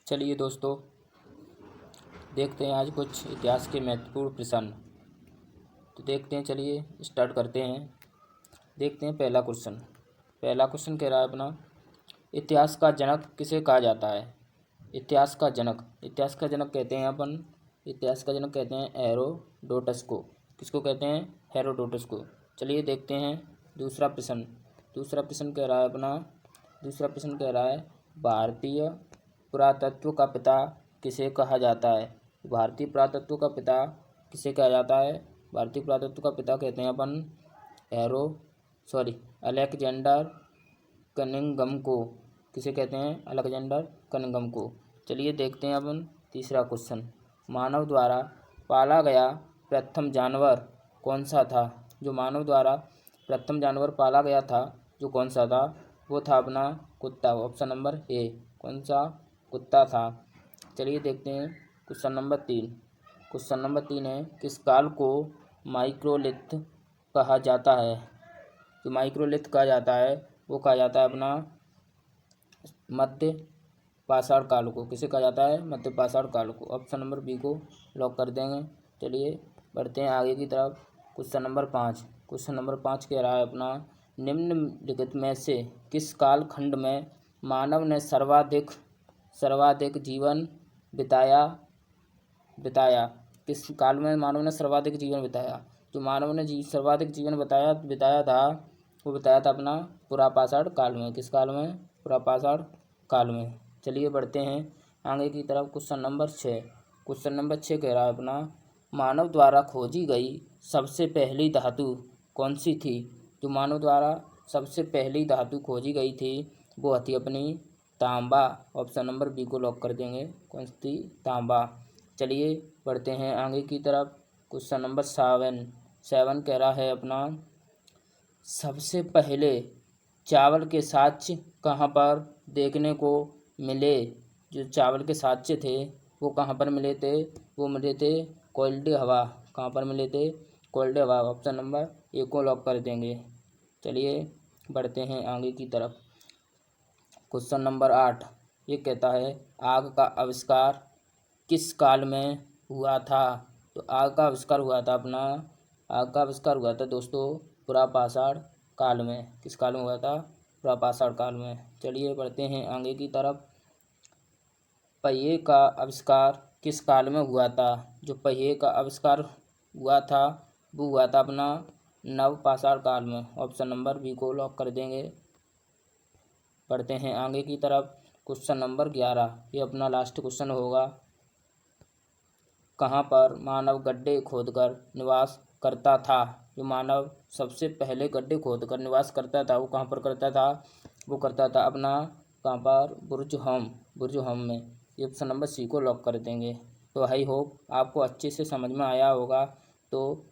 चलिए दोस्तों, देखते हैं आज कुछ इतिहास के महत्वपूर्ण प्रश्न। तो देखते हैं, चलिए स्टार्ट करते हैं। देखते हैं पहला क्वेश्चन कह रहा है अपना, इतिहास का जनक किसे कहा जाता है। इतिहास का जनक कहते हैं अपन, इतिहास का जनक कहते हैं हेरोडोटस को। किसको कहते हैं? हेरोडोटस को। चलिए देखते हैं दूसरा प्रश्न कह रहा है अपना, भारतीय पुरातत्व का पिता किसे कहा जाता है। भारतीय पुरातत्व का पिता किसे कहा जाता है? भारतीय पुरातत्व का पिता कहते हैं अपन अलेक्जेंडर कनिंघम को। किसे कहते हैं? अलेक्जेंडर कनिंघम को। चलिए देखते हैं अपन तीसरा क्वेश्चन, मानव द्वारा पाला गया प्रथम जानवर कौन सा था। जो मानव द्वारा प्रथम जानवर पाला गया था, जो कौन सा था, वो था अपना कुत्ता। ऑप्शन नंबर ए, कौन सा? कुत्ता था। चलिए देखते हैं क्वेश्चन नंबर 3 है, किस काल को माइक्रोलिथ कहा जाता है। जो माइक्रोलिथ कहा जाता है वो कहा जाता है अपना मध्य पाषाण काल को। किसे कहा जाता है? मध्य पाषाण काल को। ऑप्शन नंबर बी को लॉक कर देंगे। चलिए बढ़ते हैं आगे की तरफ। क्वेश्चन नंबर 5 कह रहा है अपना, निम्नलिखित में से किस काल खंड में मानव ने सर्वाधिक जीवन बिताया। किस काल में मानव ने सर्वाधिक जीवन बिताया। जो मानव ने सर्वाधिक जीवन बिताया था, वो बिताया था अपना पुरापाषाण काल में। किस काल में? पुरापाषाण काल में। चलिए बढ़ते हैं आगे की तरफ। क्वेश्चन नंबर 6 कह रहा है अपना, मानव द्वारा खोजी गई सबसे पहली धातु कौन सी थी। जो मानव द्वारा सबसे पहली धातु खोजी गई थी वो थी अपनी तांबा। ऑप्शन नंबर बी को लॉक कर देंगे। कौन सी थी? तांबा। चलिए बढ़ते हैं आगे की तरफ। क्वेश्चन नंबर 7 कह रहा है अपना, सबसे पहले चावल के साक्ष्य कहाँ पर देखने को मिले। जो चावल के साक्ष्य थे वो कहाँ पर मिले थे? वो मिले थे कोल्ड हवा। कहाँ पर मिले थे? कोल्ड हवा। ऑप्शन नंबर ए को लॉक कर देंगे। चलिए बढ़ते हैं आगे की तरफ। क्वेश्चन नंबर 8 ये कहता है, आग का आविष्कार किस काल में हुआ था। तो आग का आविष्कार हुआ था दोस्तों पुरापाषाण काल में। किस काल में हुआ था? पुरापाषाण काल में। चलिए बढ़ते हैं आगे की तरफ। पहिए का आविष्कार किस काल में हुआ था। जो पहिए का आविष्कार हुआ था वो हुआ था अपना नवपाषाण काल में। ऑप्शन नंबर बी को लॉक कर देंगे। बढ़ते हैं आगे की तरफ। क्वेश्चन नंबर 11 ये अपना लास्ट क्वेश्चन होगा, कहाँ पर मानव गड्ढे खोदकर निवास करता था। जो मानव सबसे पहले गड्ढे खोदकर निवास करता था वो कहाँ पर करता था? वो करता था अपना कहाँ पर? बुर्ज होम में। ये ऑप्शन नंबर सी को लॉक कर देंगे। तो आई होप आपको अच्छे से समझ में आया होगा। तो